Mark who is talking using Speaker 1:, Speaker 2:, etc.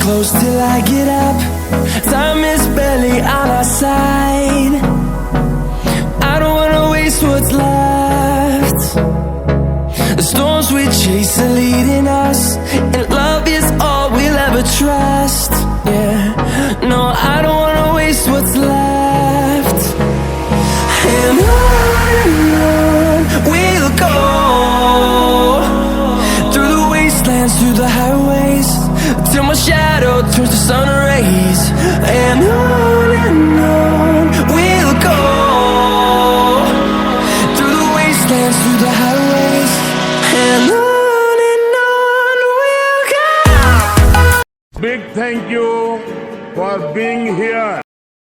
Speaker 1: close till I get up. Time is barely on our side. I don't wanna waste what's left. The storms we chase are leading us, and love is all we'll ever trust. Yeah, no, I don't wanna waste what's left. And on we'll go, through the wastelands, through the highways, till my shadow turns to sun rays. And on we'll go, through the wastelands, through the highways, and on we'll go.
Speaker 2: Big thank you for being here.